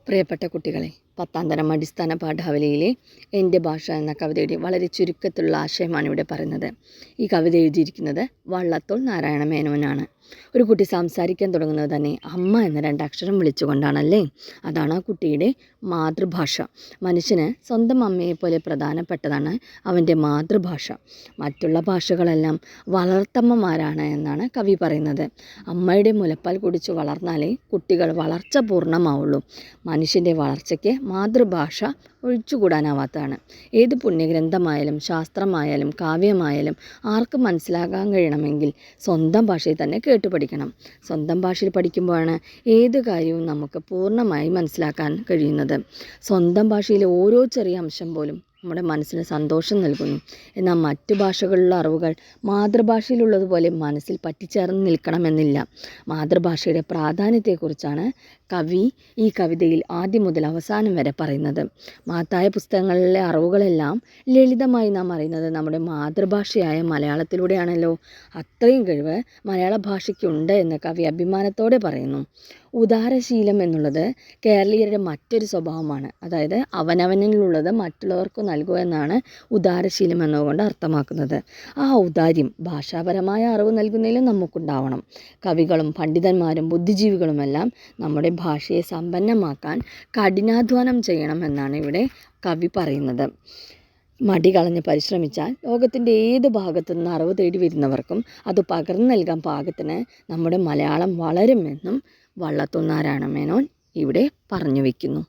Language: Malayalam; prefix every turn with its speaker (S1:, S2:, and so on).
S1: പ്രിയപ്പെട്ട കുട്ടികളെ, 10ാം തരം അടിസ്ഥാന പാഠാവലിയിലെ എൻ്റെ ഭാഷ എന്ന കവിതയുടെ വളരെ ചുരുക്കത്തിലുള്ള ആശയമാണ് ഇവിടെ പറയുന്നത്. ഈ കവിത എഴുതിയിരിക്കുന്നത് വള്ളത്തോൾ നാരായണ മേനോനാണ്. ഒരു കുട്ടി സംസാരിക്കാൻ തുടങ്ങുന്നത് തന്നെ അമ്മ എന്ന 2 അക്ഷരം വിളിച്ചുകൊണ്ടാണല്ലേ. അതാണ് ആ കുട്ടിയുടെ മാതൃഭാഷ. മനുഷ്യന് സ്വന്തം അമ്മയെപ്പോലെ പ്രധാനപ്പെട്ടതാണ് അവൻ്റെ മാതൃഭാഷ. മറ്റുള്ള ഭാഷകളെല്ലാം വളർത്തമ്മമാരാണ് എന്നാണ് കവി പറയുന്നത്. അമ്മയുടെ മുലപ്പാൽ കുടിച്ച് വളർന്നാലേ കുട്ടികൾ വളർച്ച പൂർണ്ണമാവുള്ളൂ. മനുഷ്യൻ്റെ വളർച്ചയ്ക്ക് മാതൃഭാഷ ഒഴിച്ചുകൂടാനാവാത്തതാണ്. ഏത് പുണ്യഗ്രന്ഥമായാലും ശാസ്ത്രമായാലും കാവ്യമായാലും ആർക്കും മനസ്സിലാക്കാൻ കഴിയണമെങ്കിൽ സ്വന്തം ഭാഷയിൽ തന്നെ കേട്ടുപഠിക്കണം. സ്വന്തം ഭാഷയിൽ പഠിക്കുമ്പോഴാണ് ഏത് കാര്യവും നമുക്ക് പൂർണ്ണമായി മനസ്സിലാക്കാൻ കഴിയുന്നത്. സ്വന്തം ഭാഷയിലെ ഓരോ ചെറിയ അംശം പോലും നമ്മുടെ മനസ്സിന് സന്തോഷം നൽകുന്നു. എന്നാൽ മറ്റു ഭാഷകളിലുള്ള അറിവുകൾ മാതൃഭാഷയിലുള്ളതുപോലെ മനസ്സിൽ പറ്റിച്ചേർന്ന് നിൽക്കണമെന്നില്ല. മാതൃഭാഷയുടെ പ്രാധാന്യത്തെക്കുറിച്ചാണ് കവി ഈ കവിതയിൽ ആദ്യം മുതൽ അവസാനം വരെ പറയുന്നത്. മഹത്തായ പുസ്തകങ്ങളിലെ അറിവുകളെല്ലാം ലളിതമായി നാം അറിയുന്നത് നമ്മുടെ മാതൃഭാഷയായ മലയാളത്തിലൂടെയാണല്ലോ. അത്രയും കഴിവ് മലയാള ഭാഷയ്ക്കുണ്ട് എന്ന് കവി അഭിമാനത്തോടെ പറയുന്നു. ഉദാരശീലം എന്നുള്ളത് കേരളീയരുടെ മറ്റൊരു സ്വഭാവമാണ്. അതായത് അവനവനിലുള്ളത് മറ്റുള്ളവർക്ക് നൽകുക എന്നാണ് ഉദാരശീലം എന്നതുകൊണ്ട് അർത്ഥമാക്കുന്നത്. ആ ഔദാര്യം ഭാഷാപരമായ അറിവ് നൽകുന്നതിലും നമുക്കുണ്ടാവണം. കവികളും പണ്ഡിതന്മാരും ബുദ്ധിജീവികളുമെല്ലാം നമ്മുടെ ഭാഷയെ സമ്പന്നമാക്കാൻ കഠിനാധ്വാനം ചെയ്യണമെന്നാണ് ഇവിടെ കവി പറയുന്നത്. മടി കളഞ്ഞ് പരിശ്രമിച്ചാൽ ലോകത്തിൻ്റെ ഏത് ഭാഗത്തു നിന്ന് അറിവ് തേടി വരുന്നവർക്കും അത് പകർന്നു നൽകാൻ പാകത്തിന് നമ്മുടെ മലയാളം വളരുമെന്നും വള്ളത്തോൾ നാരായണ മേനോൻ ഇവിടെ പറഞ്ഞു വയ്ക്കുന്നു.